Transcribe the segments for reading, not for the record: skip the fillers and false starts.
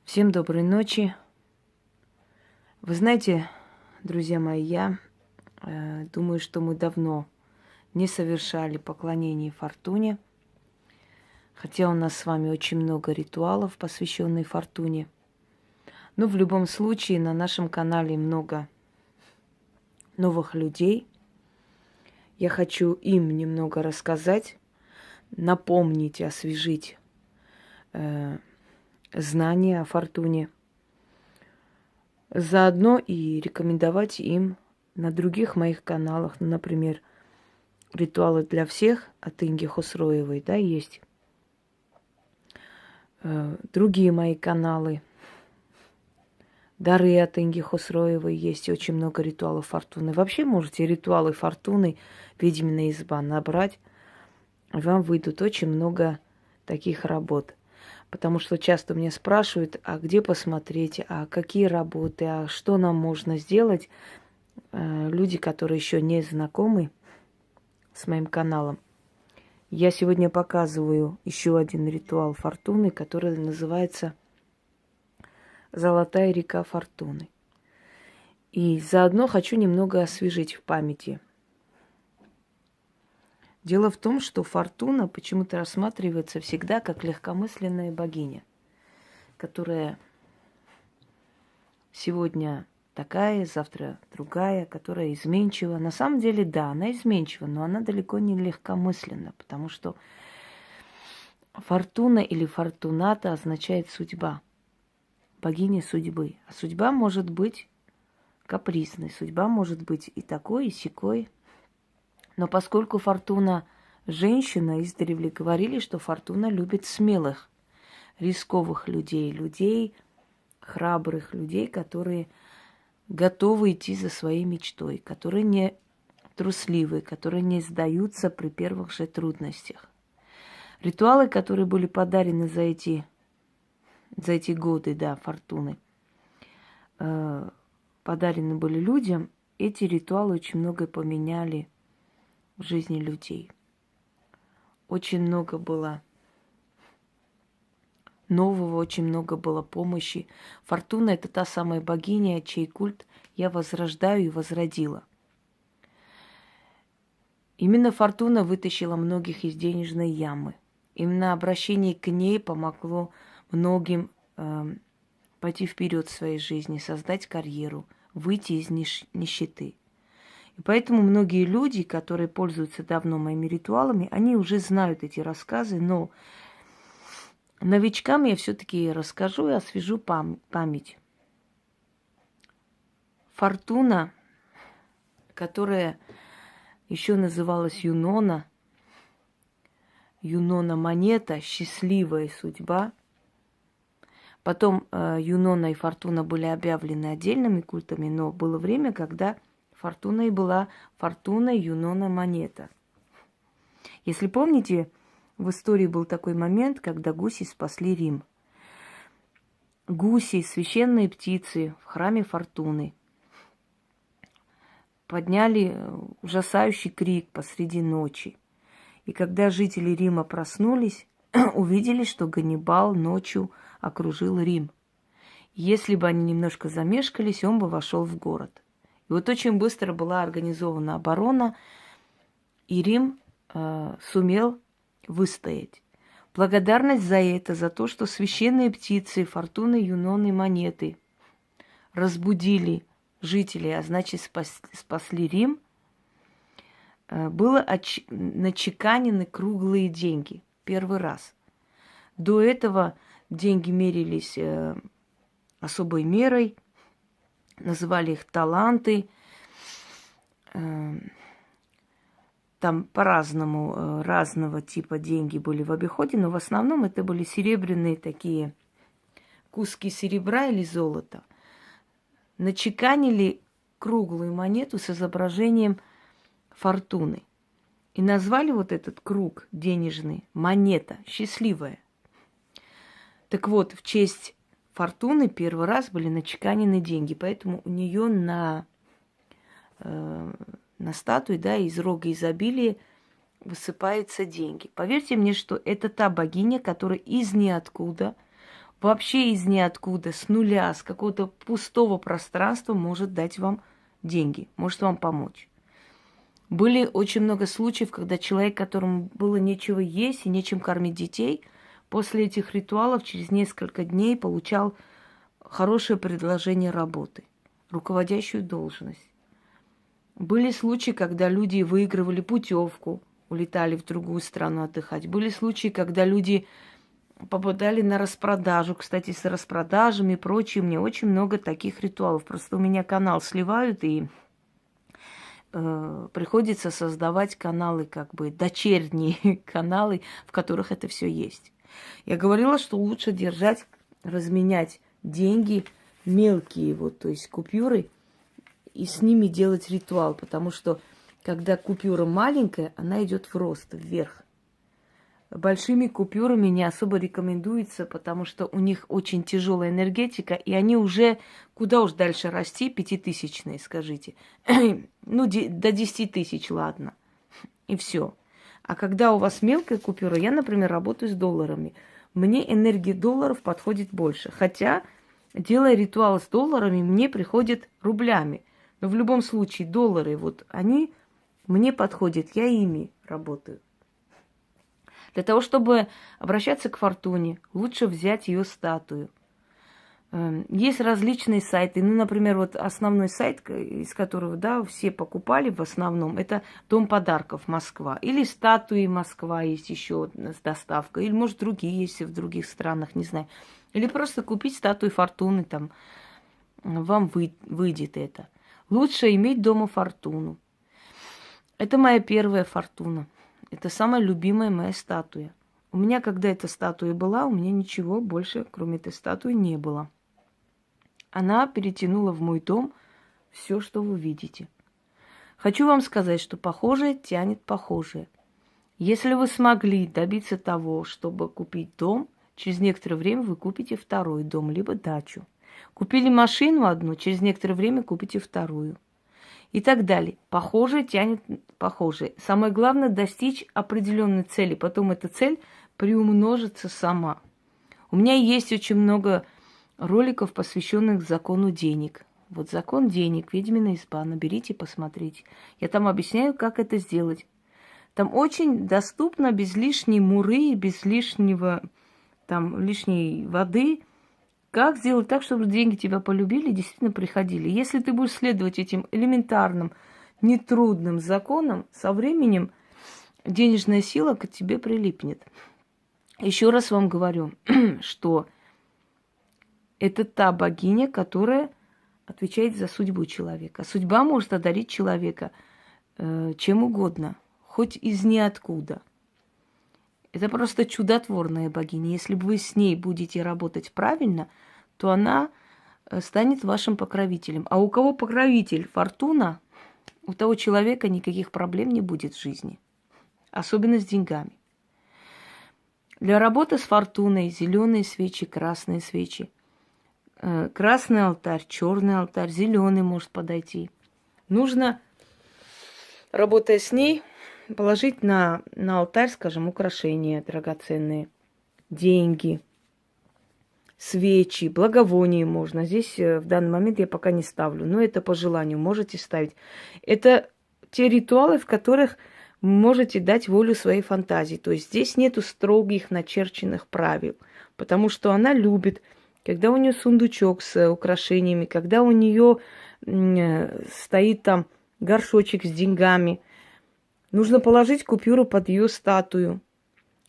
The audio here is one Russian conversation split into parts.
Всем доброй ночи. Вы знаете, друзья мои, я думаю, что мы давно не совершали поклонение Фортуне, хотя у нас с вами очень много ритуалов, посвященных Фортуне. Но в любом случае на нашем канале много новых людей. Я хочу им немного рассказать, напомнить, освежить знания о Фортуне. Заодно и рекомендовать им на других моих каналах, например, «Ритуалы для всех» от Инги Хусроевой, да, есть. Другие мои каналы, «Дары» от Инги Хусроевой, есть очень много ритуалов Фортуны. Вообще можете ритуалы Фортуны, «Ведьмина изба» набрать, и вам выйдут очень много таких работ. Потому что часто меня спрашивают, а где посмотреть, а какие работы, а что нам можно сделать. Люди, которые еще не знакомы с моим каналом. Я сегодня показываю еще один ритуал Фортуны, который называется «Золотая река Фортуны». И заодно хочу немного освежить в памяти. Дело в том, что Фортуна почему-то рассматривается всегда как легкомысленная богиня, которая сегодня такая, завтра другая, которая изменчива. На самом деле, да, она изменчива, но она далеко не легкомысленна, потому что Фортуна или Фортуната означает судьба, богиня судьбы. А судьба может быть капризной, судьба может быть и такой, и сякой. Но поскольку Фортуна женщина, издревле говорили, что Фортуна любит смелых, рисковых людей, людей храбрых, людей, которые готовы идти за своей мечтой, которые не трусливы, которые не сдаются при первых же трудностях. Ритуалы, которые были подарены за эти годы, да, Фортуны, подарены были людям, эти ритуалы очень многое поменяли в жизни людей. Очень много было нового, очень много было помощи. Фортуна – это та самая богиня, чей культ я возрождаю и возродила. Именно Фортуна вытащила многих из денежной ямы. Именно обращение к ней помогло многим пойти вперед в своей жизни, создать карьеру, выйти из нищеты. И поэтому многие люди, которые пользуются давно моими ритуалами, они уже знают эти рассказы, но новичкам я все-таки расскажу и освежу память. Фортуна, которая еще называлась Юнона, Юнона монета, счастливая судьба. Потом Юнона и Фортуна были объявлены отдельными культами, но было время, когда Фортуна и была Фортуна Юнона монета. Если помните, в истории был такой момент, когда гуси спасли Рим. Гуси, священные птицы в храме Фортуны, подняли ужасающий крик посреди ночи. И когда жители Рима проснулись, увидели, что Ганнибал ночью окружил Рим. Если бы они немножко замешкались, он бы вошел в город. И вот очень быстро была организована оборона, и Рим сумел выстоять. Благодарность за это, за то, что священные птицы, Фортуны, Юноны, монеты разбудили жителей, а значит спасли Рим, было начеканены круглые деньги. Первый раз. До этого деньги мерились особой мерой, называли их таланты. Там по-разному, разного типа деньги были в обиходе, но в основном это были серебряные такие куски серебра или золота. Начеканили круглую монету с изображением Фортуны. И назвали вот этот круг денежный монета, счастливая. Так вот, в честь Фортуны первый раз были начеканены деньги, поэтому у нее на статуе, да, из рога изобилия высыпаются деньги. Поверьте мне, что это та богиня, которая из ниоткуда вообще из ниоткуда, с нуля, с какого-то пустого пространства может дать вам деньги, может вам помочь. Были очень много случаев, когда человек, которому было нечего есть и нечем кормить детей, после этих ритуалов через несколько дней получал хорошее предложение работы, руководящую должность. Были случаи, когда люди выигрывали путевку, улетали в другую страну отдыхать. Были случаи, когда люди попадали на распродажу. Кстати, с распродажами и прочим, мне очень много таких ритуалов. Просто у меня канал сливают, и приходится создавать каналы, как бы дочерние каналы, в которых это все есть. Я говорила, что лучше держать, разменять деньги мелкие, вот, то есть купюры, и с ними делать ритуал, потому что когда купюра маленькая, она идет в рост, вверх. Большими купюрами не особо рекомендуется, потому что у них очень тяжелая энергетика, и они уже, куда уж дальше расти, 5000-е, скажите. Ну, до 10 тысяч, ладно. И все. А когда у вас мелкая купюра, я, например, работаю с долларами, мне энергия долларов подходит больше. Хотя, делая ритуал с долларами, мне приходит рублями. Но в любом случае доллары, вот они мне подходят, я ими работаю. Для того, чтобы обращаться к фортуне, лучше взять ее статую. Есть различные сайты. Ну, например, вот основной сайт, из которого, да, все покупали в основном, это Дом подарков Москва. Или статуи Москва есть еще с доставкой. Или, может, другие есть в других странах, не знаю. Или просто купить статую фортуны, там, вам выйдет это. Лучше иметь дома фортуну. Это моя первая фортуна. Это самая любимая моя статуя. У меня, когда эта статуя была, у меня ничего больше, кроме этой статуи, не было. Она перетянула в мой дом все, что вы видите. Хочу вам сказать, что похожее тянет похожее. Если вы смогли добиться того, чтобы купить дом, через некоторое время вы купите второй дом, либо дачу. Купили машину одну, через некоторое время купите вторую. И так далее. Похожее тянет похожее. Самое главное достичь определенной цели. Потом эта цель приумножится сама. У меня есть очень много роликов, посвященных закону денег. Вот закон денег, ведьмина изба. Наберите, посмотрите. Я там объясняю, как это сделать. Там очень доступно, без лишней муры, без лишней воды. Как сделать так, чтобы деньги тебя полюбили и действительно приходили? Если ты будешь следовать этим элементарным, нетрудным законам, со временем денежная сила к тебе прилипнет. Еще раз вам говорю, что это та богиня, которая отвечает за судьбу человека. Судьба может одарить человека чем угодно, хоть из ниоткуда. Это просто чудотворная богиня. Если бы вы с ней будете работать правильно, то она станет вашим покровителем. А у кого покровитель фортуна, у того человека никаких проблем не будет в жизни. Особенно с деньгами. Для работы с фортуной зеленые свечи, красные свечи. Красный алтарь, черный алтарь, зеленый может подойти. Нужно, работая с ней, положить на алтарь, скажем, украшения драгоценные, деньги, свечи, благовония можно. Здесь в данный момент я пока не ставлю, но это по желанию, можете ставить. Это те ритуалы, в которых вы можете дать волю своей фантазии. То есть здесь нету строгих начерченных правил, потому что она любит, когда у нее сундучок с украшениями, когда у нее стоит там горшочек с деньгами. Нужно положить купюру под ее статую.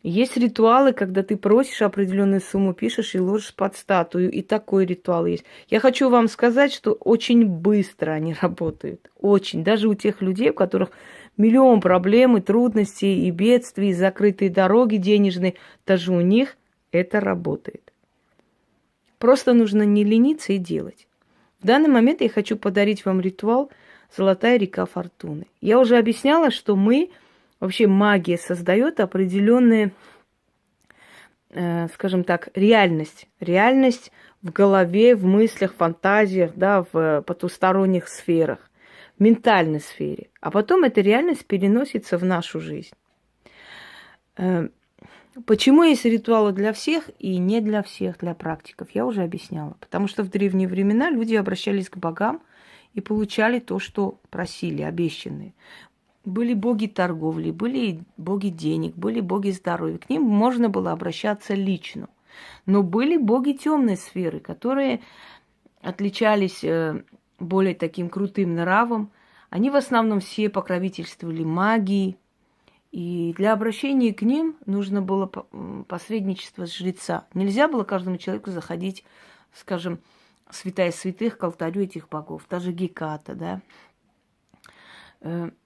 Есть ритуалы, когда ты просишь определенную сумму, пишешь и ложишь под статую. И такой ритуал есть. Я хочу вам сказать, что очень быстро они работают. Очень. Даже у тех людей, у которых миллион проблем и трудностей, и бедствий, и закрытые дороги денежные, даже у них это работает. Просто нужно не лениться и делать. В данный момент я хочу подарить вам ритуал «Золотая река фортуны». Я уже объясняла, что вообще магия создает определенную, скажем так, реальность. Реальность в голове, в мыслях, фантазиях, да, в потусторонних сферах, в ментальной сфере. А потом эта реальность переносится в нашу жизнь. Почему есть ритуалы для всех и не для всех, для практиков, я уже объясняла. Потому что в древние времена люди обращались к богам и получали то, что просили, обещанные. Были боги торговли, были боги денег, были боги здоровья. К ним можно было обращаться лично. Но были боги темной сферы, которые отличались более таким крутым нравом. Они в основном все покровительствовали магии. И для обращения к ним нужно было посредничество жреца. Нельзя было каждому человеку заходить, скажем, святая святых к алтарю этих богов. Даже Геката, да.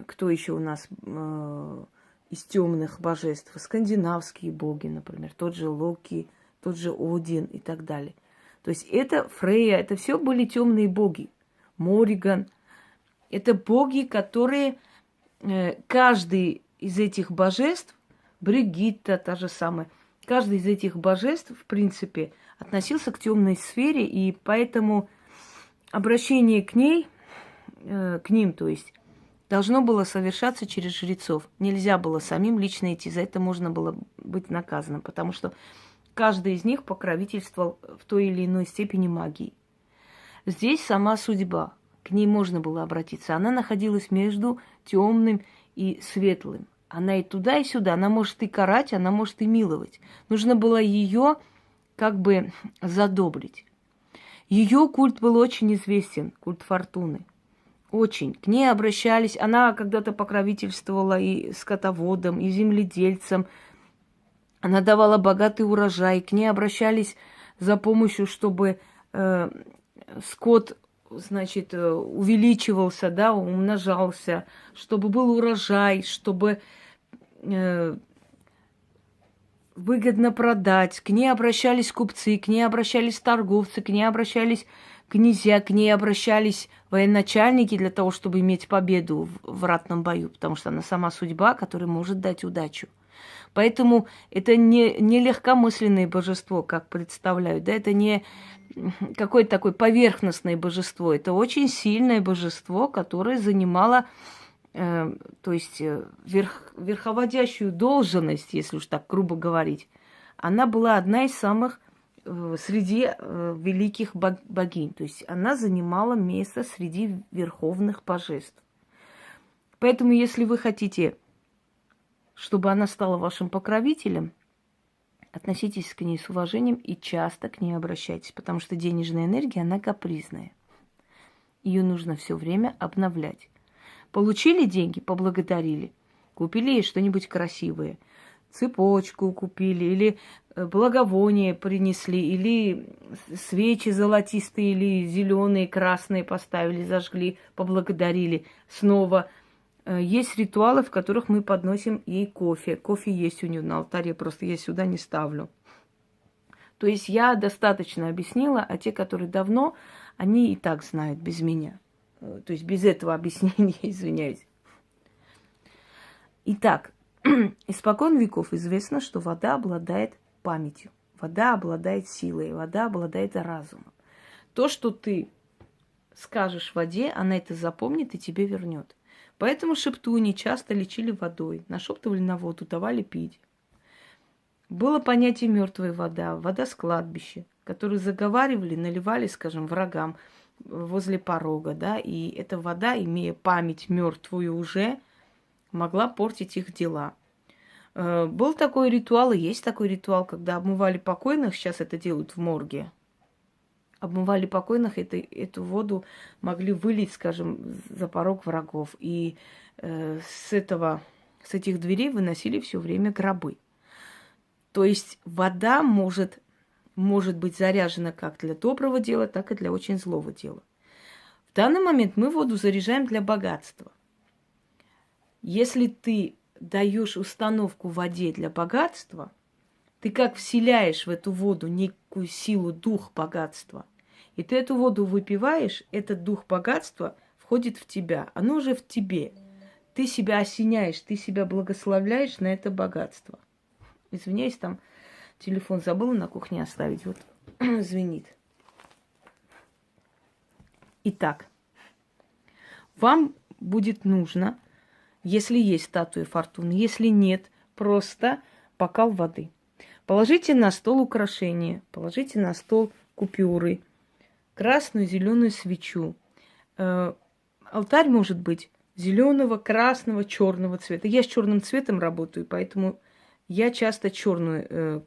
Кто еще у нас из темных божеств? Скандинавские боги, например. Тот же Локи, тот же Один и так далее. То есть это Фрейя, это все были темные боги. Мориган. Это боги, которые... Каждый из этих божеств, Бригитта та же самая, каждый из этих божеств, в принципе, относился к темной сфере, и поэтому обращение к ней, к ним, то есть, должно было совершаться через жрецов. Нельзя было самим лично идти, за это можно было быть наказанным, потому что каждый из них покровительствовал в той или иной степени магии. Здесь сама судьба. К ней можно было обратиться. Она находилась между темным и светлым. Она и туда, и сюда. Она может и карать, она может и миловать. Нужно было ее как бы задобрить. Ее культ был очень известен, культ Фортуны. Очень. К ней обращались. Она когда-то покровительствовала и скотоводам, и земледельцам. Она давала богатый урожай. К ней обращались за помощью, чтобы скот, значит, увеличивался, да, умножался, чтобы был урожай, чтобы выгодно продать. К ней обращались купцы, к ней обращались торговцы, к ней обращались князья, к ней обращались военачальники для того, чтобы иметь победу в ратном бою, потому что она сама судьба, которая может дать удачу. Поэтому это не легкомысленное божество, как представляют, да, это не какое-то такое поверхностное божество, это очень сильное божество, которое занимало, то есть верховодящую должность, если уж так грубо говорить. Она была одна из самых среди великих богинь, то есть она занимала место среди верховных божеств. Поэтому, если вы хотите, чтобы она стала вашим покровителем, относитесь к ней с уважением и часто к ней обращайтесь, потому что денежная энергия, она капризная. Ее нужно все время обновлять. Получили деньги, поблагодарили, купили ей что-нибудь красивое, цепочку купили, или благовоние принесли, или свечи золотистые, или зеленые, красные поставили, зажгли, поблагодарили. Снова есть ритуалы, в которых мы подносим ей кофе. Кофе есть у нее на алтаре, просто я сюда не ставлю. То есть я достаточно объяснила, а те, которые давно, они и так знают без меня. То есть без этого объяснения, извиняюсь. Итак, испокон веков известно, что вода обладает памятью, вода обладает силой, вода обладает разумом. То, что ты скажешь воде, она это запомнит и тебе вернет. Поэтому шептуни часто лечили водой, нашептывали на воду, давали пить. Было понятие мертвая вода, вода с кладбища, которую заговаривали, наливали, скажем, врагам возле порога, да, и эта вода, имея память мертвую уже, могла портить их дела. Был такой ритуал, и есть такой ритуал, когда обмывали покойных, сейчас это делают в морге, обмывали покойных, эту воду могли вылить, скажем, за порог врагов. И с этих дверей выносили все время гробы. То есть вода может быть заряжена как для доброго дела, так и для очень злого дела. В данный момент мы воду заряжаем для богатства. Если ты даешь установку в воде для богатства, ты как вселяешь в эту воду некую силу, дух богатства. И ты эту воду выпиваешь, этот дух богатства входит в тебя. Оно уже в тебе. Ты себя осеняешь, ты себя благословляешь на это богатство. Извиняюсь, там телефон забыла на кухне оставить. Вот звенит. Итак, вам будет нужно, если есть статуя Фортуны, если нет, просто бокал воды. Положите на стол украшения, положите на стол купюры, красную, зеленую свечу. Алтарь может быть зеленого, красного, черного цвета. Я с черным цветом работаю, поэтому я часто черную,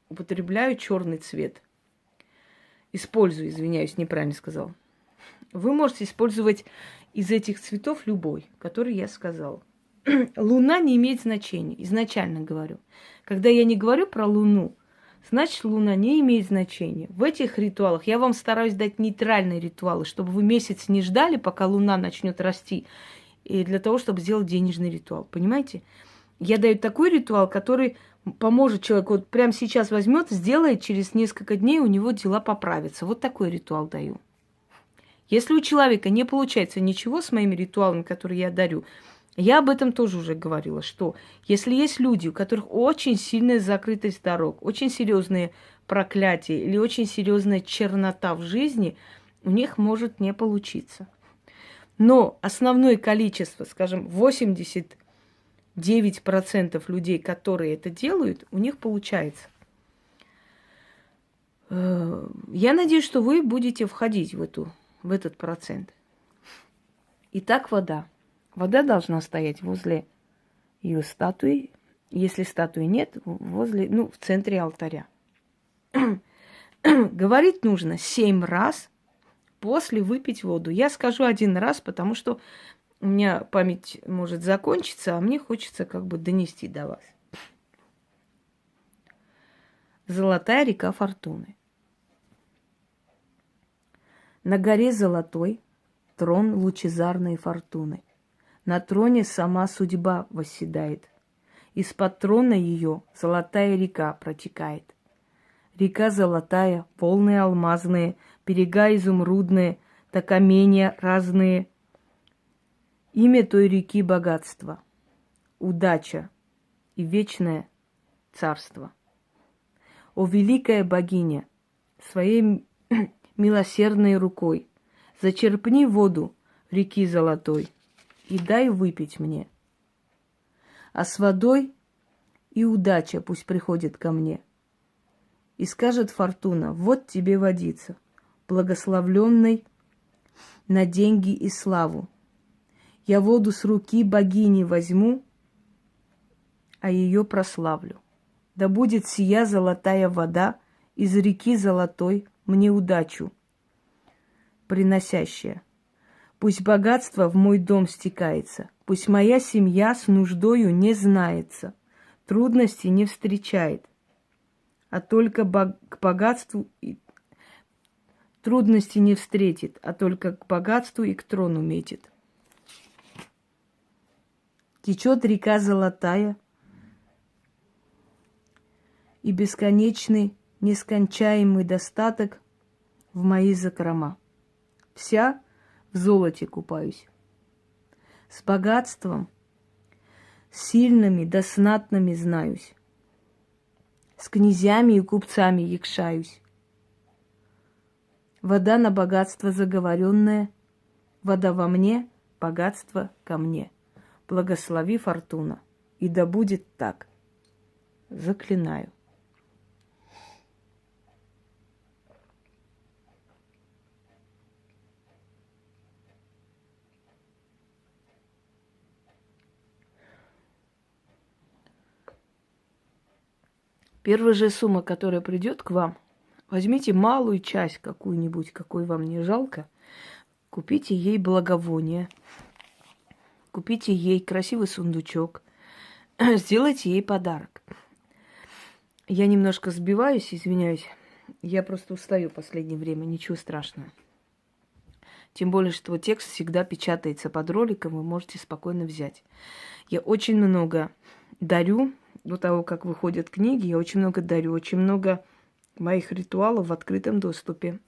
употребляю черный цвет. Использую, извиняюсь, неправильно сказал. Вы можете использовать из этих цветов любой, который я сказала. Луна не имеет значения, изначально говорю. Когда я не говорю про Луну, значит, Луна не имеет значения. В этих ритуалах я вам стараюсь дать нейтральные ритуалы, чтобы вы месяц не ждали, пока Луна начнет расти, и для того, чтобы сделать денежный ритуал. Понимаете? Я даю такой ритуал, который поможет человеку. Вот прямо сейчас возьмет, сделает, через несколько дней у него дела поправятся. Вот такой ритуал даю. Если у человека не получается ничего с моими ритуалами, которые я дарю, я об этом тоже уже говорила, что если есть люди, у которых очень сильная закрытость дорог, очень серьезные проклятия или очень серьезная чернота в жизни, у них может не получиться. Но основное количество, скажем, 89% людей, которые это делают, у них получается. Я надеюсь, что вы будете входить в этот процент. Итак, вода. Вода должна стоять возле ее статуи. Если статуи нет, в центре алтаря. Говорить нужно 7 раз после выпить воду. Я скажу 1 раз, потому что у меня память может закончиться, а мне хочется донести до вас. Золотая река Фортуны. На горе золотой трон лучезарной фортуны. На троне сама судьба восседает. Из-под трона ее золотая река протекает. Река золотая, волны алмазные, берега изумрудные, да каменья разные. Имя той реки богатство, удача и вечное царство. О великая богиня, своей милосердной рукой зачерпни воду реки золотой и дай выпить мне. А с водой и удача пусть приходит ко мне. И скажет фортуна: вот тебе водица, благословленной на деньги и славу. Я воду с руки богини возьму, а ее прославлю. Да будет сия золотая вода из реки золотой мне удачу приносящая. Пусть богатство в мой дом стекается, пусть моя семья с нуждою не знается, трудностей не встречает, а только к богатству трудности не встретит, а только к богатству и к трону метит. Течет река золотая, и бесконечный, нескончаемый достаток в мои закрома. Вся в золоте купаюсь. С богатством, сильными да знатными знаюсь. С князьями и купцами якшаюсь. Вода на богатство заговоренная, вода во мне, богатство ко мне. Благослови фортуна, и да будет так. Заклинаю. Первая же сумма, которая придет к вам, возьмите малую часть какую-нибудь, какой вам не жалко, купите ей благовоние, купите ей красивый сундучок, сделайте ей подарок. Я немножко сбиваюсь, извиняюсь, я просто устаю в последнее время, ничего страшного. Тем более, что текст всегда печатается под роликом, вы можете спокойно взять. Я очень много дарю. До того, как выходят книги, я очень много дарю, очень много моих ритуалов в открытом доступе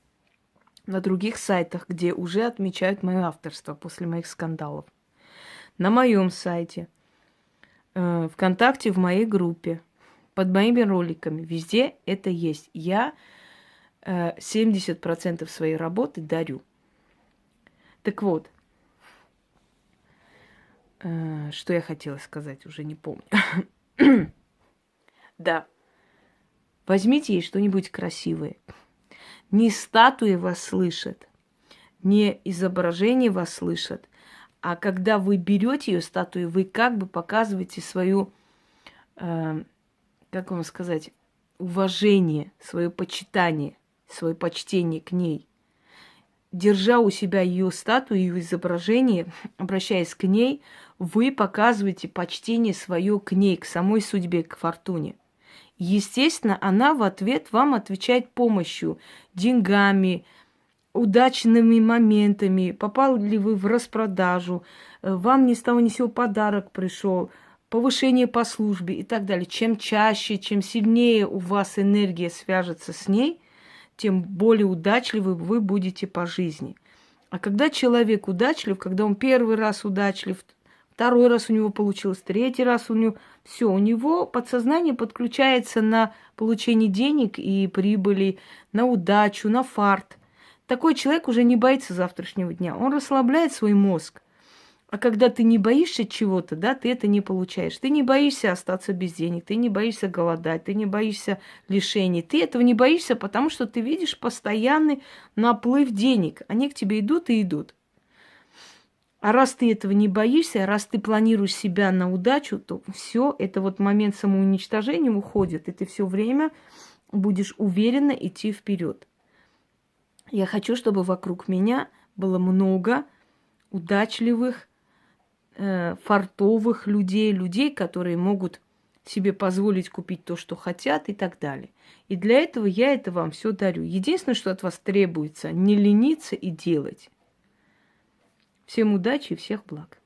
на других сайтах, где уже отмечают мое авторство после моих скандалов. На моем сайте, ВКонтакте, в моей группе, под моими роликами, везде это есть. Я 70% своей работы дарю. Так вот, Что я хотела сказать, уже не помню. Да. Возьмите ей что-нибудь красивое. Не статуи вас слышат, не изображение вас слышат, а когда вы берете ее статую, вы как бы показываете свою, как вам сказать, уважение, свое почитание, свое почтение к ней. Держа у себя ее статую, ее изображение, обращаясь к ней, вы показываете почтение свое к ней, к самой судьбе, к фортуне. Естественно, она в ответ вам отвечает помощью, деньгами, удачными моментами. Попали ли вы в распродажу, вам ни с того ни с сего подарок пришел, повышение по службе и так далее. Чем чаще, чем сильнее у вас энергия свяжется с ней, тем более удачливы вы будете по жизни. А когда человек удачлив, когда он первый раз удачлив, второй раз у него получилось, третий раз у него, все, у него подсознание подключается на получение денег и прибыли, на удачу, на фарт. Такой человек уже не боится завтрашнего дня, он расслабляет свой мозг. А когда ты не боишься чего-то, да, ты это не получаешь. Ты не боишься остаться без денег, ты не боишься голодать, ты не боишься лишений. Ты этого не боишься, потому что ты видишь постоянный наплыв денег. Они к тебе идут и идут. А раз ты этого не боишься, раз ты планируешь себя на удачу, то все, это вот момент самоуничтожения уходит, и ты все время будешь уверенно идти вперед. Я хочу, чтобы вокруг меня было много удачливых, фартовых людей, людей, которые могут себе позволить купить то, что хотят и так далее. И для этого я это вам все дарю. Единственное, что от вас требуется, не лениться и делать. Всем удачи и всех благ.